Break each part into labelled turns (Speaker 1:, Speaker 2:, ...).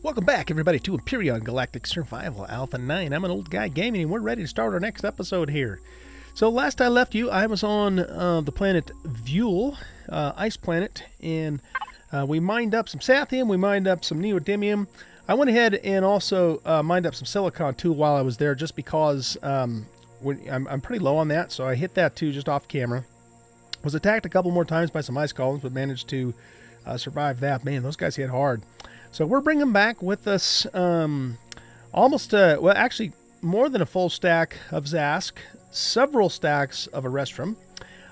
Speaker 1: Welcome back, everybody, to Empyrion Galactic Survival Alpha 9. I'm an Oldguy Gaming, and we're ready to start our next episode here. So last I left you, I was on the planet Vuel, ice planet, and we mined up some sathium, we mined up some neodymium. I went ahead and also mined up some silicon too while I was there, just because I'm pretty low on that, so I hit that too just off camera. Was attacked a couple more times by some ice columns, but managed to survive that. Man, those guys hit hard. So we're bringing back with us almost, well, actually more than a full stack of Zask, several stacks of Erestrum,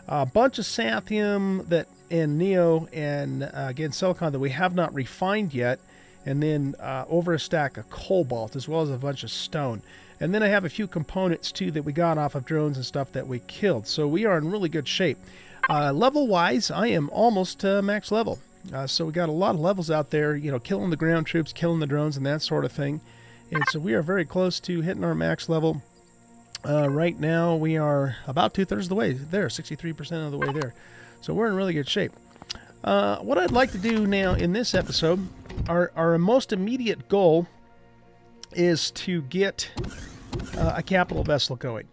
Speaker 1: a bunch of Sathium and Neo, and again Silicon that we have not refined yet, and then over a stack of Cobalt, as well as a bunch of stone. And then I have a few components too that we got off of drones and stuff that we killed. So we are in really good shape. Level-wise, I am almost max level. So we got a lot of levels out there, you know, killing the ground troops, killing the drones, and that sort of thing. And so we are very close to hitting our max level. Right now, we are about 2/3 of the way there, 63% of the way there. So we're in really good shape. What I'd like to do now in this episode, our most immediate goal is to get a capital vessel going.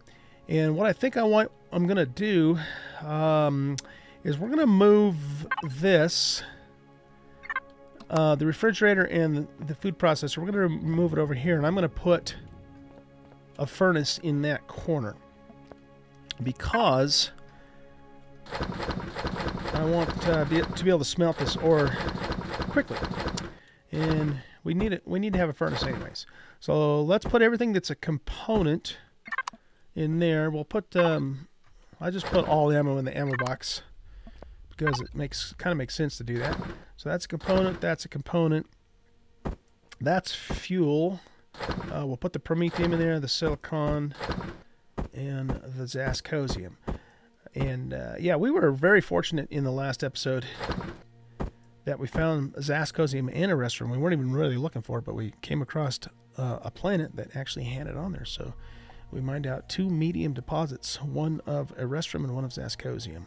Speaker 1: And what I think I'm going to do is we're going to move this, the refrigerator and the food processor, we're going to move it over here, and I'm going to put a furnace in that corner because I want to be able to smelt this ore quickly, and we need to have a furnace anyways. So let's put everything that's a component in there. We'll put I just put all ammo in the ammo box because it kind of makes sense to do that. So that's a component, that's a component, that's fuel. We'll put the promethium in there, the silicon, and the zascosium. And yeah, we were very fortunate in the last episode that we found zascosium and Erestrum. We weren't even really looking for it, but we came across a planet that actually had it on there. So we mined out 2 medium deposits, one of Erestrum and one of zascosium.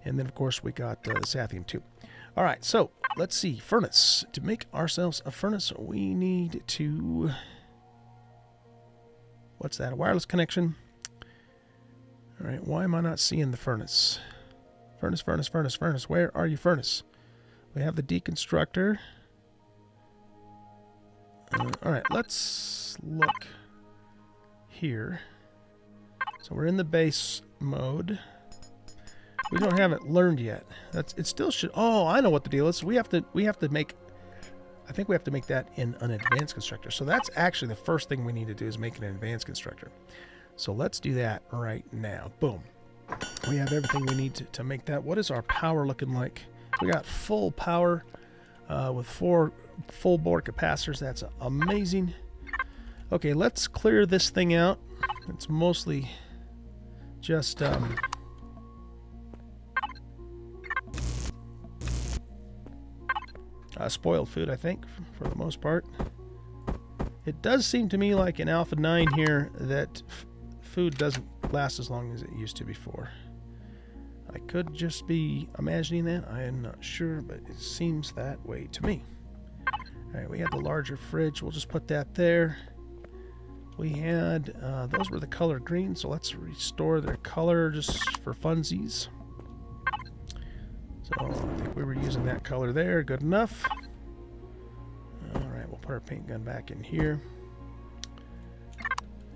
Speaker 1: And then, of course, we got the Sathium, too. All right, so let's see. Furnace. To make ourselves a furnace, we need to... What's that? A wireless connection? All right, why am I not seeing the furnace? Furnace, furnace, furnace, furnace. Where are you, furnace? We have the deconstructor. All right, let's look here. So we're in the base mode. We don't have it learned yet. It still should. Oh, I know what the deal is. We have to make. I think we have to make that in an advanced constructor. So that's actually the first thing we need to do is make an advanced constructor. So let's do that right now. Boom. We have everything we need to make that. What is our power looking like? We got full power with 4 full bore capacitors. That's amazing. Okay, let's clear this thing out. It's mostly just spoiled food, I think, for the most part. It does seem to me like in Alpha 9 here that food doesn't last as long as it used to before. I could just be imagining that. I am not sure, but it seems that way to me. Alright, we had the larger fridge. We'll just put that there. We had, those were the color green, so let's restore their color just for funsies. So I think we were using that color there. Good enough. Alright, we'll put our paint gun back in here.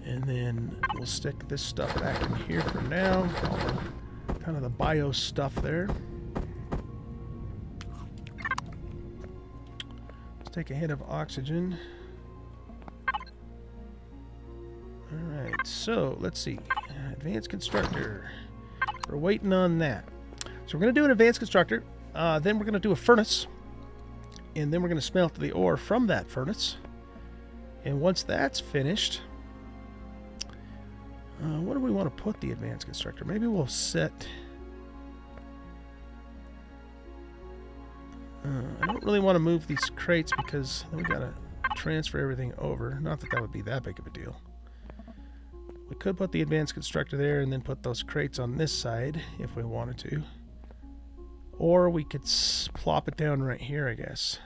Speaker 1: And then we'll stick this stuff back in here for now. All the, kind of the bio stuff there. Let's take a hit of oxygen. Alright, so let's see. Advanced constructor. We're waiting on that. So we're going to do an advanced constructor. Then we're going to do a furnace. And then we're going to smelt the ore from that furnace. And once that's finished, what do we want to put the advanced constructor? Maybe we'll set... I don't really want to move these crates because then we got to transfer everything over. Not that that would be that big of a deal. We could put the advanced constructor there and then put those crates on this side if we wanted to. Or we could plop it down right here, I guess.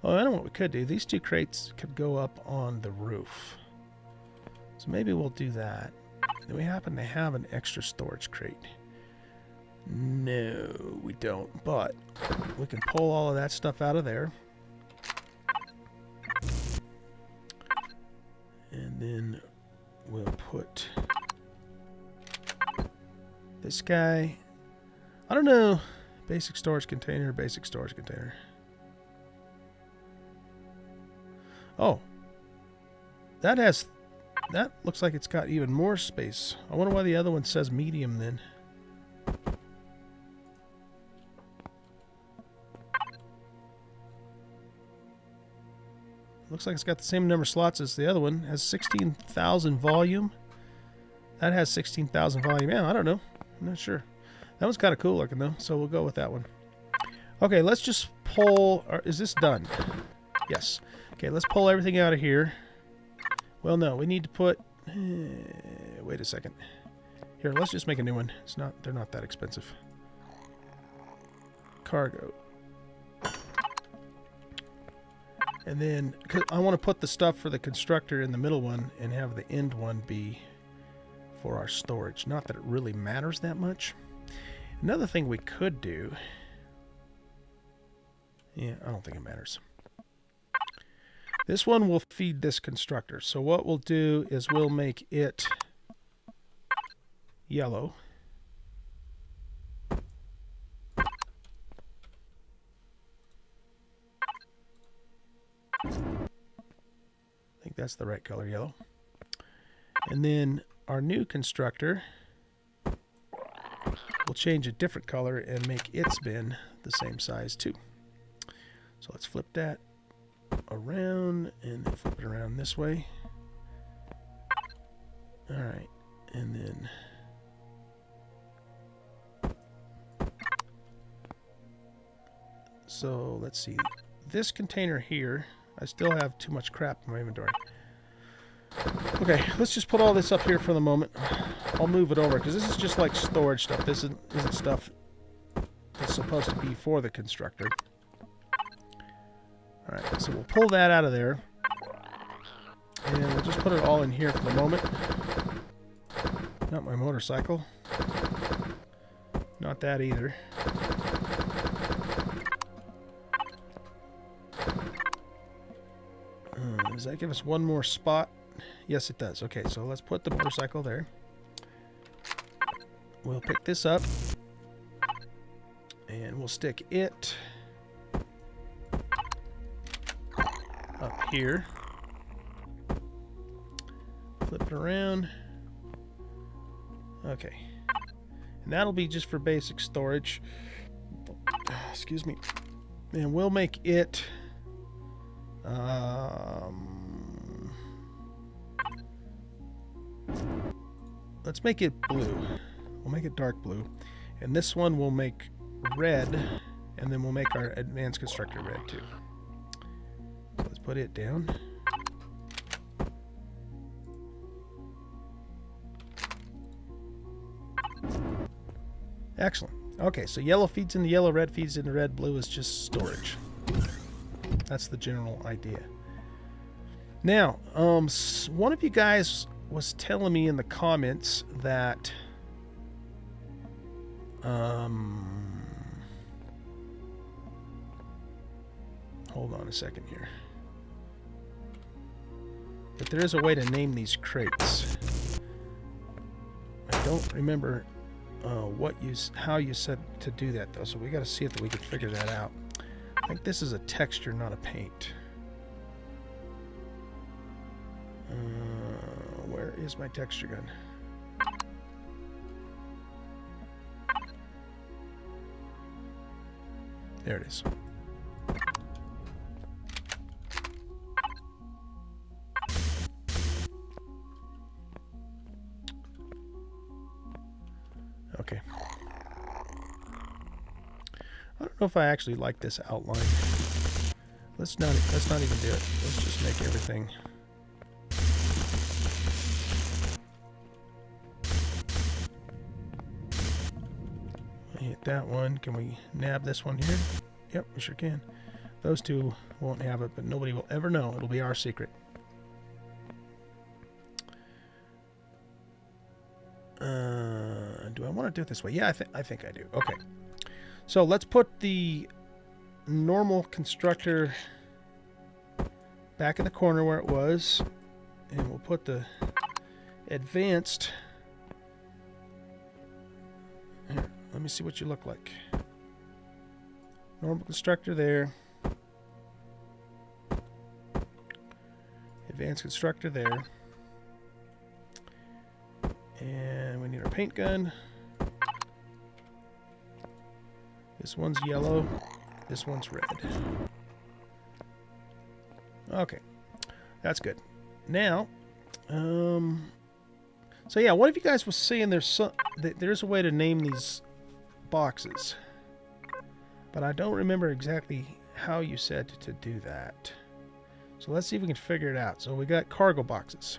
Speaker 1: Oh, I know what we could do. These two crates could go up on the roof. So maybe we'll do that. Do we happen to have an extra storage crate? No, we don't. But we can pull all of that stuff out of there. And then we'll put this guy. I don't know. Basic storage container, basic storage container. Oh. That looks like it's got even more space. I wonder why the other one says medium then. Looks like it's got the same number of slots as the other one. It has 16,000 volume. That has 16,000 volume. Yeah, I don't know. I'm not sure. That one's kind of cool looking though, so we'll go with that one. Okay, let's just pull... is this done? Yes. Okay, let's pull everything out of here. Well, no, we need to put... wait a second. Here, let's just make a new one. They're not that expensive. Cargo. And then, cause I want to put the stuff for the constructor in the middle one and have the end one be for our storage. Not that it really matters that much. Another thing we could do... yeah, I don't think it matters. This one will feed this constructor. So what we'll do is we'll make it yellow. I think that's the right color, yellow. And then our new constructor, we'll change a different color and make its bin the same size too. So let's flip that around and then flip it around this way. Alright, and then so let's see. This container here, I still have too much crap in my inventory. Okay, let's just put all this up here for the moment. I'll move it over because this is just like storage stuff. This isn't stuff that's supposed to be for the constructor. Alright, so we'll pull that out of there. And we'll just put it all in here for the moment. Not my motorcycle. Not that either. Does that give us one more spot? Yes, it does. Okay, so let's put the motorcycle there. We'll pick this up. And we'll stick it up here. Flip it around. Okay. And that'll be just for basic storage. Excuse me. And we'll make it... let's make it blue. We'll make it dark blue. And this one we'll make red. And then we'll make our advanced constructor red too. So let's put it down. Excellent. Okay, so yellow feeds into yellow, red feeds into red, blue is just storage. That's the general idea. Now, one of you guys was telling me in the comments that hold on a second here. But there is a way to name these crates. I don't remember how you said to do that though, so we got to see if we can figure that out. I think this is a texture, not a paint. Where is my texture gun? There it is. Okay. I don't know if I actually like this outline. Let's not even do it. Let's just make everything. I hit that one. Can we nab this one here? Yep, we sure can. Those two won't have it, but nobody will ever know. It'll be our secret. Do I want to do it this way? Yeah, I think I do. Okay. So let's put the normal constructor back in the corner where it was. And we'll put the advanced... Here, let me see what you look like. Normal constructor there. Advanced constructor there. And we need our paint gun. This one's yellow. This one's red. Okay. That's good. Now, so yeah, one of you guys was saying there's a way to name these boxes. But I don't remember exactly how you said to do that. So let's see if we can figure it out. So we got cargo boxes.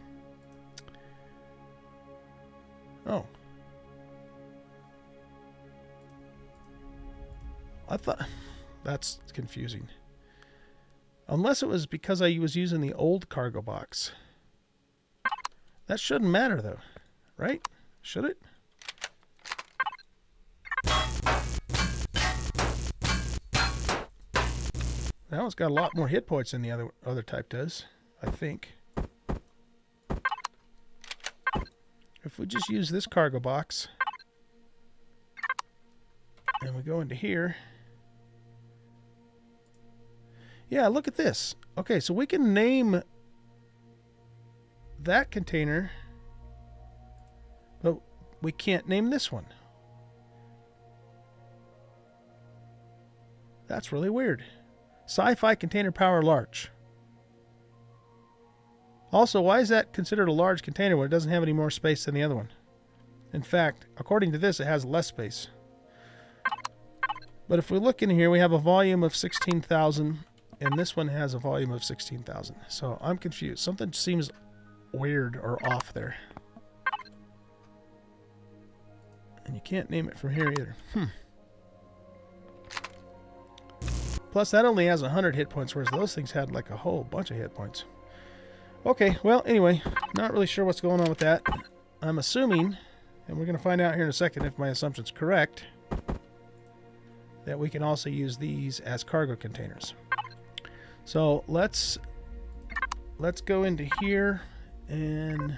Speaker 1: Oh. I thought... That's confusing. Unless it was because I was using the old cargo box. That shouldn't matter, though. Right? Should it? That one's got a lot more hit points than the other type does, I think. If we just use this cargo box and we go into here. Yeah, look at this. Okay, so we can name that container, but we can't name this one. That's really weird. Sci-fi container power large. Also, why is that considered a large container when it doesn't have any more space than the other one? In fact, according to this, it has less space. But if we look in here, we have a volume of 16,000, and this one has a volume of 16,000. So I'm confused. Something seems weird or off there. And you can't name it from here either. Plus, that only has 100 hit points, whereas those things had like a whole bunch of hit points. Okay, well, anyway, not really sure what's going on with that. I'm assuming, and we're going to find out here in a second if my assumption's correct, that we can also use these as cargo containers. So let's go into here and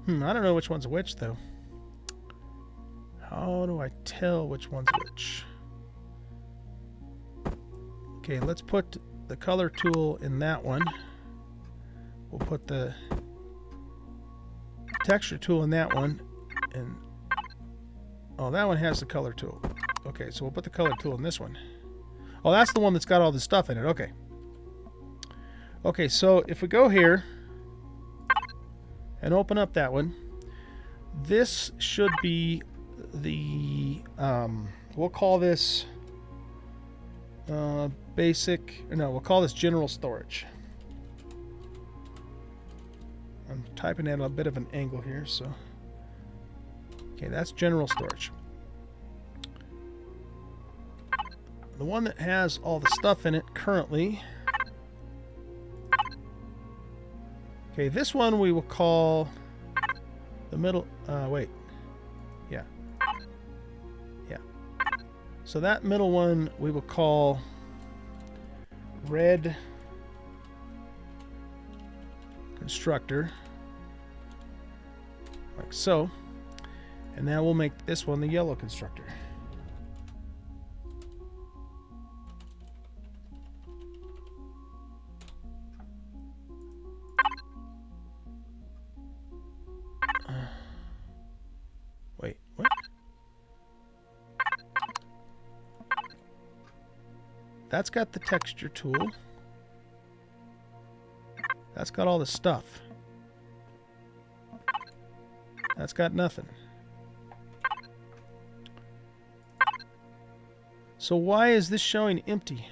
Speaker 1: I don't know which one's which though. How do I tell which one's which? Okay, let's put the color tool in that one. We'll put the texture tool in that one, and oh, that one has the color tool. Okay, so we'll put the color tool in this one. Oh, that's the one that's got all this stuff in it. Okay. Okay, so if we go here and open up that one, this should be the we'll call this we'll call this general storage. I'm typing at a bit of an angle here, so okay, that's general storage. The one that has all the stuff in it currently. Okay, this one we will call the middle. Wait. Yeah. Yeah. So that middle one we will call red constructor. Like so. And now we'll make this one the yellow constructor. Wait, what? That's got the texture tool. That's got all the stuff. That's got nothing. So why is this showing empty?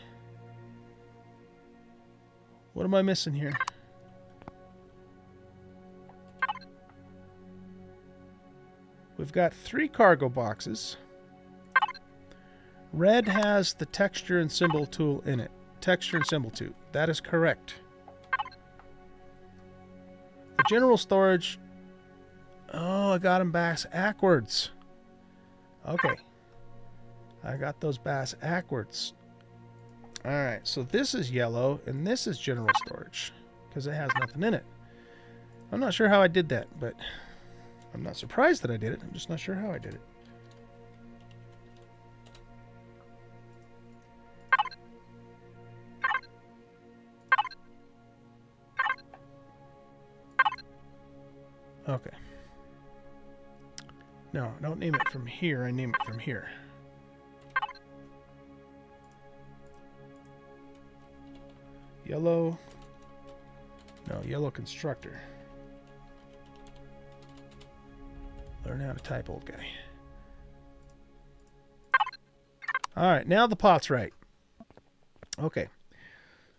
Speaker 1: What am I missing here? we've got 3 cargo boxes. Red has the texture and symbol tool in it. Texture and symbol tool. That is correct. The general storage. Oh, I got them backwards. Okay. I got those backwards. Alright, so this is yellow, and this is general storage, because it has nothing in it. I'm not sure how I did that, but I'm not surprised that I did it. I'm just not sure how I did it. Okay. No, don't name it from here. I name it from here. Yellow. No, yellow constructor. Learn how to type, old guy. Alright, now the pot's right. Okay.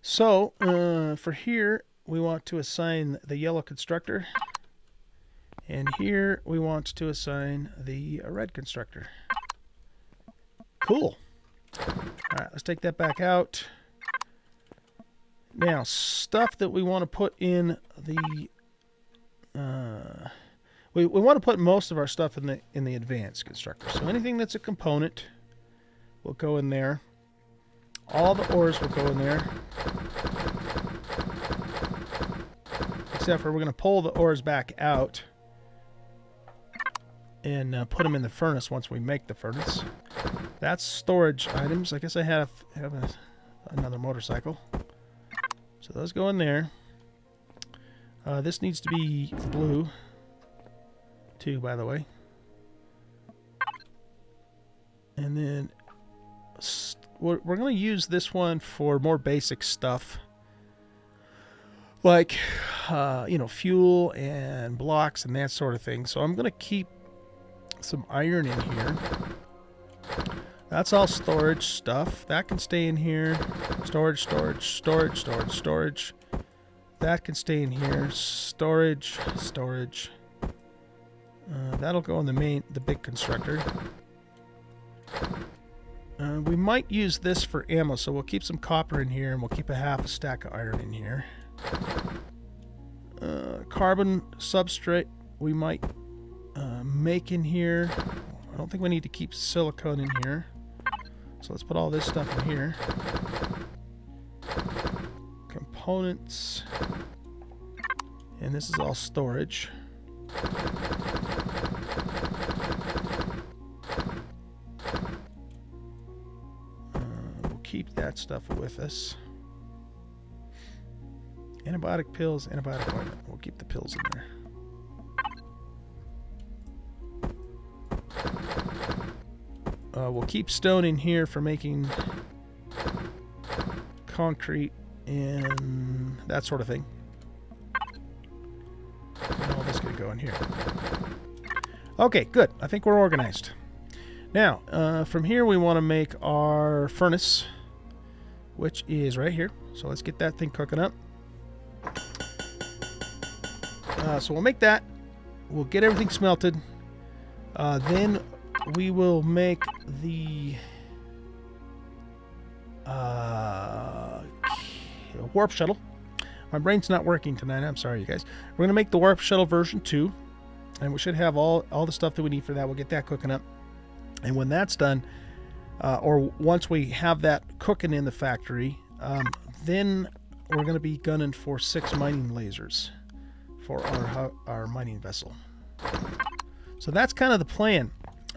Speaker 1: So, for here, we want to assign the yellow constructor. And here, we want to assign the red constructor. Cool. Alright, let's take that back out. Now, stuff that we want to put in the... we want to put most of our stuff in the advanced constructor. So anything that's a component will go in there. All the ores will go in there. Except for we're going to pull the ores back out and put them in the furnace once we make the furnace. That's storage items. I guess I have another motorcycle. So those go in there. This needs to be blue, too, by the way. And then we're going to use this one for more basic stuff. Like, you know, fuel and blocks and that sort of thing. So I'm going to keep some iron in here. That's all storage stuff. That can stay in here. Storage, storage, storage, storage, storage. That can stay in here. Storage, storage. That'll go in the big constructor. We might use this for ammo, so we'll keep some copper in here, and we'll keep a half a stack of iron in here. Carbon substrate we might make in here. I don't think we need to keep silicone in here. So let's put all this stuff in here. Components. And this is all storage. We'll keep that stuff with us. Antibiotic pills, antibiotic ointment. We'll keep the pills in there. We'll keep stone in here for making concrete and that sort of thing. And all this could go in here. Okay, good. I think we're organized. Now, from here we want to make our furnace, which is right here. So let's get that thing cooking up. So we'll make that. We'll get everything smelted. Then we will make the warp shuttle. My brain's not working tonight. I'm sorry, you guys. We're going to make the warp shuttle version 2. And we should have all the stuff that we need for that. We'll get that cooking up. And when that's done, or once we have that cooking in the factory, then we're going to be gunning for 6 mining lasers for our mining vessel. So that's kind of the plan.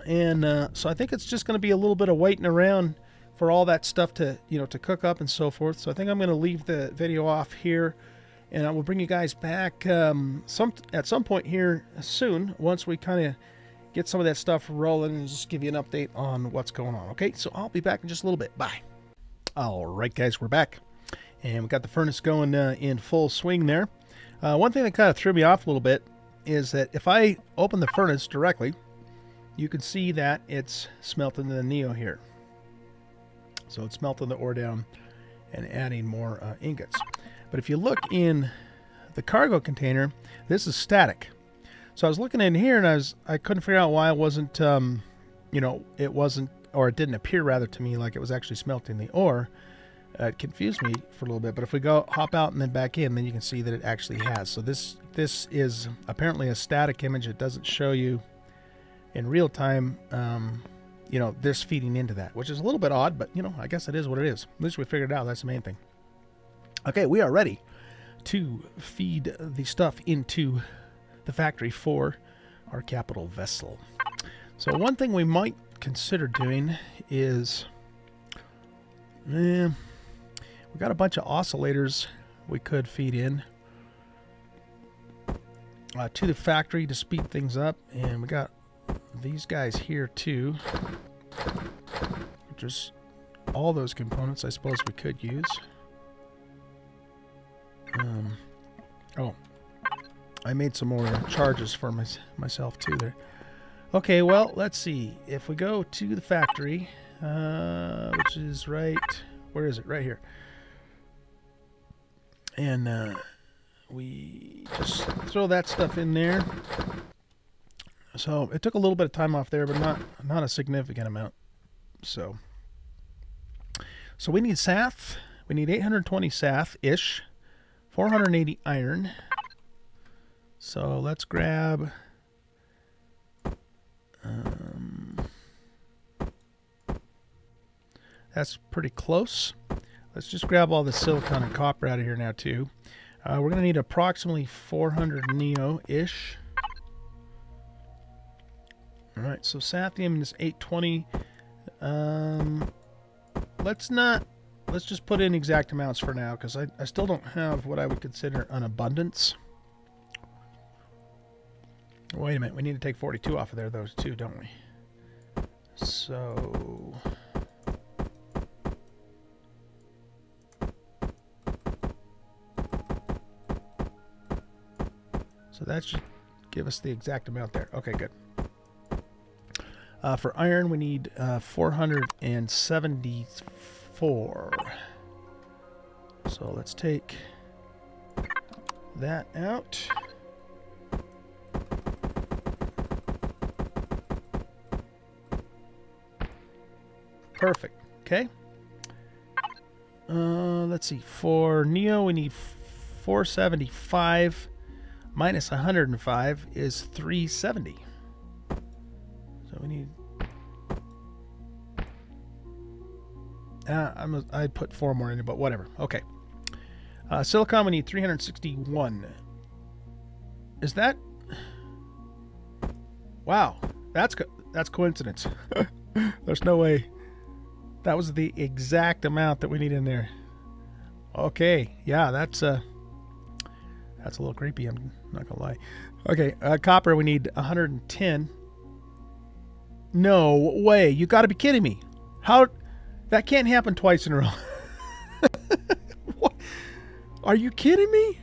Speaker 1: And so I think it's just going to be a little bit of waiting around for all that stuff to, to cook up and so forth. So I think I'm going to leave the video off here, and I will bring you guys back at some point here soon once we kind of get some of that stuff rolling and just give you an update on what's going on. Okay, so I'll be back in just a little bit. Bye. All right, guys, we're back, and we got the furnace going in full swing there. One thing that kind of threw me off a little bit is that if I open the furnace directly, you can see that it's smelting the neo here. So it's melting the ore down and adding more ingots. But if you look in the cargo container, this is static. So I was looking in here, and I couldn't figure out why it wasn't, you know, it wasn't, or it didn't appear rather to me like it was actually smelting the ore. It confused me for a little bit, but if we go hop out and then back in, then you can see that it actually has. So this is apparently a static image. It doesn't show you in real time, you know, this feeding into that, which is a little bit odd, but you know, I guess it is what it is. At least we figured it out. That's the main thing. Okay, we are ready to feed the stuff into the factory for our capital vessel. So one thing we might consider doing is, we got a bunch of oscillators we could feed in to the factory to speed things up, and we got these guys here too. Just all those components I suppose we could use. Oh, I made some more charges for myself too there. Okay, well, let's see. If we go to the factory, which is right, where is it? Right here. And we just throw that stuff in there. So it took a little bit of time off there, but not a significant amount. So we need sath. We need 820 sath-ish, 480 iron. So let's grab that's pretty close. Let's just grab all the silicon and copper out of here now too. We're going to need approximately 400 neo-ish. Alright, so sathium is 820. Let's just put in exact amounts for now, because I still don't have what I would consider an abundance. Wait a minute, we need to take 42 off of there, those two, don't we? So that should give us the exact amount there. Okay, good. For iron, we need 474. So let's take that out. Perfect. Okay. Let's see. For Neo, we need 475 minus 105 is 370. So we need. I put 4 more in it, but whatever. Okay. Silicon, we need 361. Is that? Wow, that's coincidence. There's no way. That was the exact amount that we need in there. Okay, yeah, that's a little creepy. I'm not gonna lie. Okay, copper, we need 110. No way! You got to be kidding me! How? That can't happen twice in a row. What? Are you kidding me?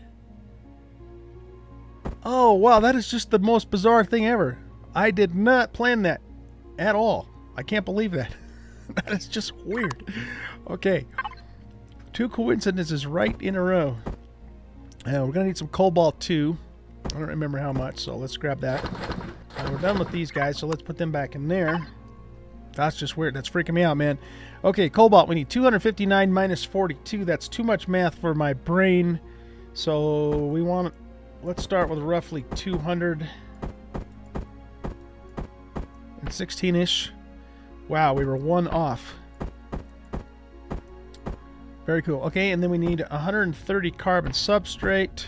Speaker 1: Oh wow, that is just the most bizarre thing ever. I did not plan that at all. I can't believe that. That is just weird. Okay. 2 coincidences right in a row. We're going to need some cobalt too. I don't remember how much, so let's grab that. We're done with these guys, so let's put them back in there. That's just weird. That's freaking me out, man. Okay, cobalt. We need 259 minus 42. That's too much math for my brain. So we want... Let's start with roughly 216-ish. Wow, we were 1 off. Very cool. Okay, and then we need 130 carbon substrate.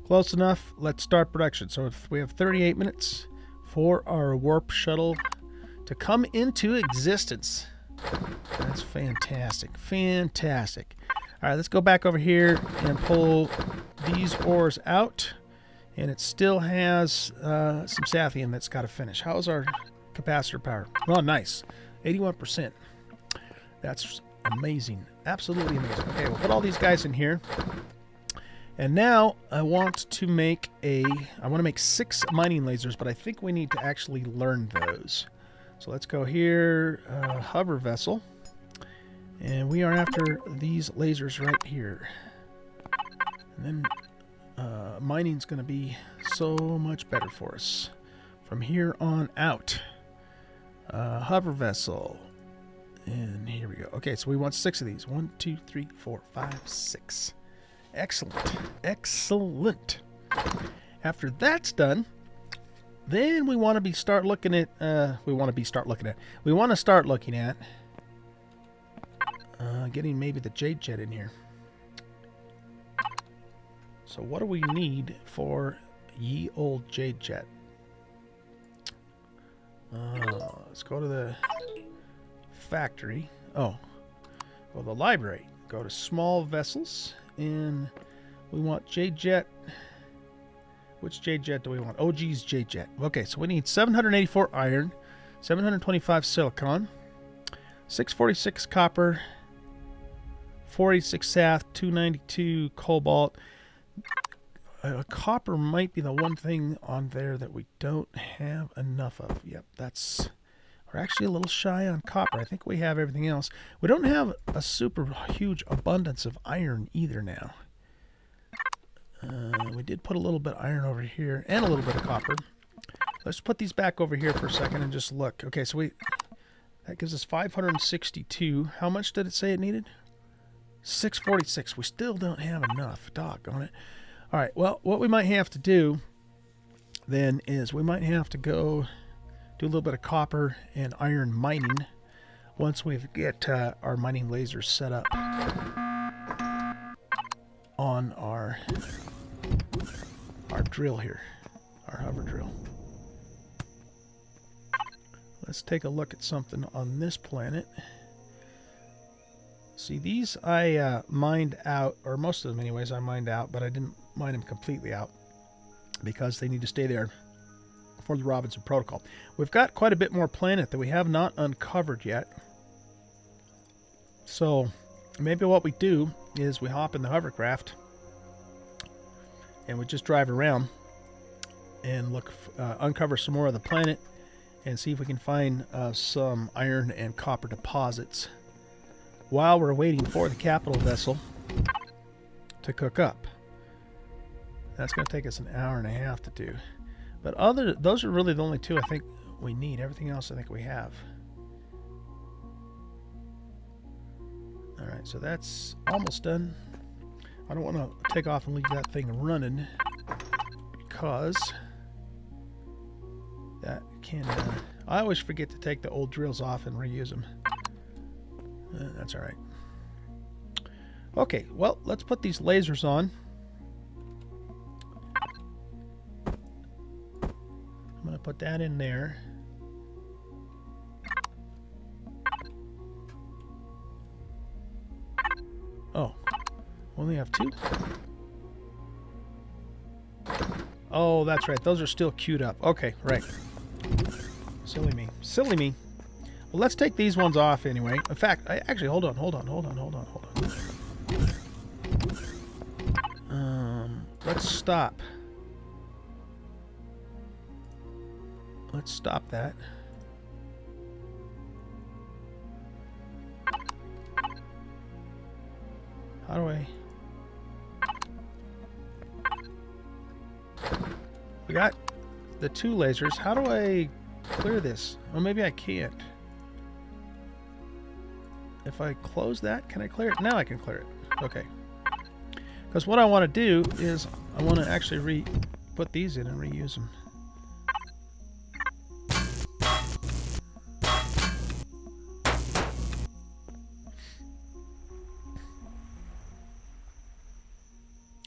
Speaker 1: Close enough. Let's start production. So if we have 38 minutes for our warp shuttle to come into existence. That's fantastic. Fantastic. All right, let's go back over here and pull these ores out. And it still has some sathium that's got to finish. How's our capacitor power? Oh, nice. 81%. That's amazing. Absolutely amazing. Okay, we'll put all these guys in here. And now I want to make 6 mining lasers, but I think we need to actually learn those. So let's go here, hover vessel. And we are after these lasers right here. And then mining's going to be so much better for us from here on out. Hover vessel. And here we go. Okay, so we want 6 of these. 1, 2, 3, 4, 5, 6. Excellent. Excellent. After that's done, then we want to start looking at getting maybe the Jade Jet in here. So what do we need for ye old Jade Jet? Let's go to the factory. Oh, well, the library. Go to small vessels, and we want Jade Jet. Which Jade Jet do we want? OG's Jade Jet. Okay, so we need 784 iron, 725 silicon, 646 copper, 486 saph, 292 cobalt. Copper might be the one thing on there that we don't have enough of. Yep, we're actually a little shy on copper. I think we have everything else. We don't have a super huge abundance of iron either now. We did put a little bit of iron over here and a little bit of copper. Let's put these back over here for a second and just look. Okay, so that gives us 562. How much did it say it needed? 646. We still don't have enough. Doggone it. All right, well, what we might have to do then is we might have to go do a little bit of copper and iron mining once we get our mining lasers set up on our drill here, our hover drill. Let's take a look at something on this planet. See, these I mined out, or most of them anyways I mined out, but I didn't mine them completely out because they need to stay there for the Robinson Protocol. We've got quite a bit more planet that we have not uncovered yet. So maybe what we do is we hop in the hovercraft and we just drive around and look, uncover some more of the planet and see if we can find some iron and copper deposits while we're waiting for the capital vessel to cook up. That's going to take us an hour and a half to do. But those are really the only two I think we need. Everything else I think we have. Alright, so that's almost done. I don't want to take off and leave that thing running because that can... I always forget to take the old drills off and reuse them. That's alright. Okay, well, let's put these lasers on. I'm going to put that in there. Oh, only have 2? Oh, that's right. Those are still queued up. Okay, right. Silly me. Silly me. Well, let's take these ones off anyway. In fact, actually, hold on. Let's stop. Let's stop that. How do I... We got the 2 lasers. How do I clear this? Oh, maybe I can't. If I close that, can I clear it? Now I can clear it. Okay. Because what I want to do is I want to actually put these in and reuse them.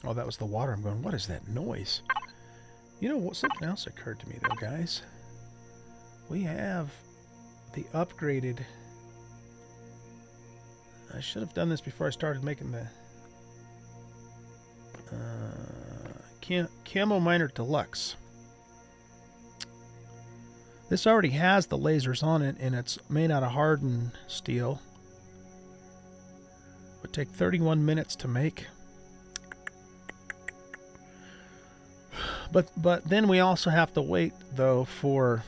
Speaker 1: Oh, that was the water. I'm going, what is that noise? You know what? Something else occurred to me, though, guys. We have the upgraded... I should have done this before I started making the... Camo Miner Deluxe. This already has the lasers on it, and it's made out of hardened steel. It would take 31 minutes to make. But then we also have to wait, though, for...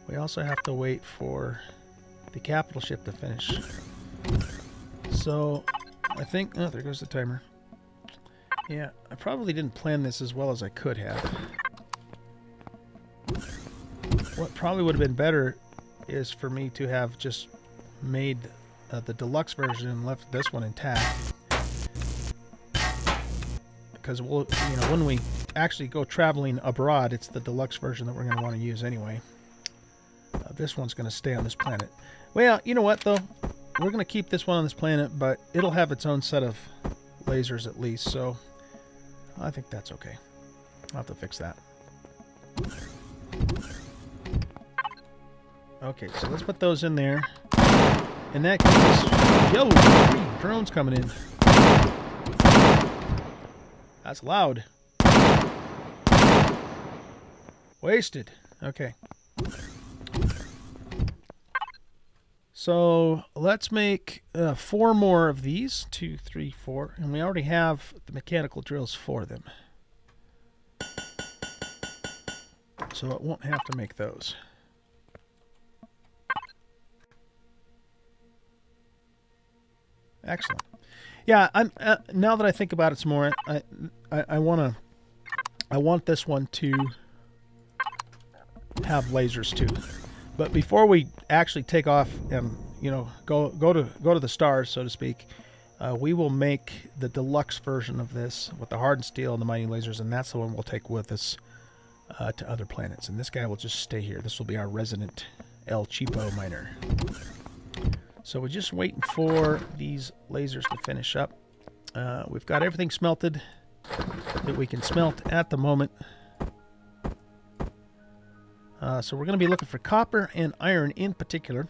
Speaker 1: We also have to wait for the capital ship to finish. So, I think... Oh, there goes the timer. Yeah, I probably didn't plan this as well as I could have. What probably would have been better is for me to have just made the deluxe version and left this one intact. Because we'll, you know, when we actually go traveling abroad, it's the deluxe version that we're going to want to use anyway. This one's going to stay on this planet. Well, you know what, though? We're going to keep this one on this planet, but it'll have its own set of lasers at least, so I think that's okay. I'll have to fix that. Okay, so let's put those in there. And that gives us... Yo, 3 drones coming in. That's loud. Wasted. Okay. So let's make 4 more of these. 2, 3, 4. And we already have the mechanical drills for them. So it won't have to make those. Excellent. Yeah, I'm now that I think about it some more, I want this one to have lasers too. But before we actually take off and, you know, go to the stars, so to speak, we will make the deluxe version of this with the hardened steel and the mighty lasers, and that's the one we'll take with us to other planets. And this guy will just stay here. This will be our resident El Cheapo miner. So we're just waiting for these lasers to finish up. We've got everything smelted that we can smelt at the moment. So we're going to be looking for copper and iron in particular.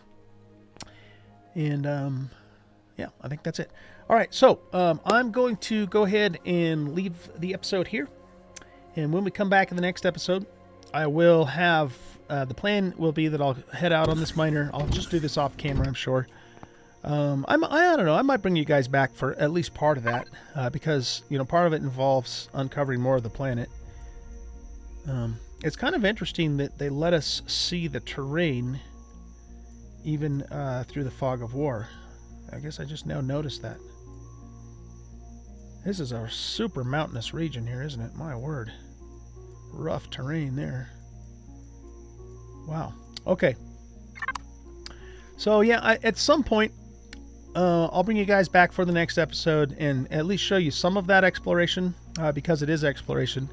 Speaker 1: And yeah, I think that's it. All right, so I'm going to go ahead and leave the episode here. And when we come back in the next episode, I will have... the plan will be that I'll head out on this miner. I'll just do this off camera, I'm sure. I don't know. I might bring you guys back for at least part of that, because, you know, part of it involves uncovering more of the planet. It's kind of interesting that they let us see the terrain even through the fog of war. I guess I just now noticed that. This is a super mountainous region here, isn't it? My word. Rough terrain there. Wow. Okay. So yeah, at some point, I'll bring you guys back for the next episode and at least show you some of that exploration, because it is exploration,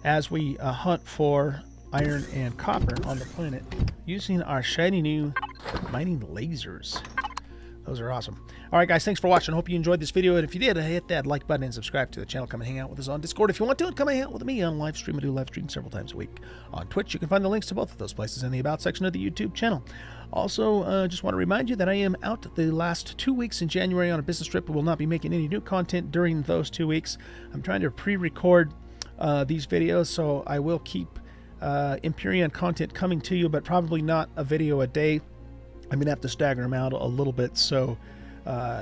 Speaker 1: as we hunt for iron and copper on the planet using our shiny new mining lasers. Those are awesome. All right, guys, thanks for watching. Hope you enjoyed this video. And if you did, hit that like button and subscribe to the channel. Come and hang out with us on Discord if you want to. And come and hang out with me on live stream. I do live stream several times a week. On Twitch, you can find the links to both of those places in the About section of the YouTube channel. Also, just want to remind you that I am out the last 2 weeks in January on a business trip. I will not be making any new content during those 2 weeks. I'm trying to pre-record these videos, so I will keep Empyrion content coming to you, but probably not a video a day. I'm going to have to stagger them out a little bit, so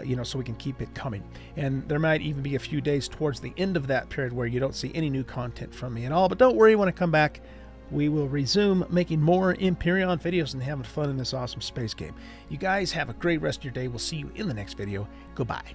Speaker 1: you know, so we can keep it coming. And there might even be a few days towards the end of that period where you don't see any new content from me at all. But don't worry, when I come back, we will resume making more Empyrion videos and having fun in this awesome space game. You guys have a great rest of your day. We'll see you in the next video. Goodbye.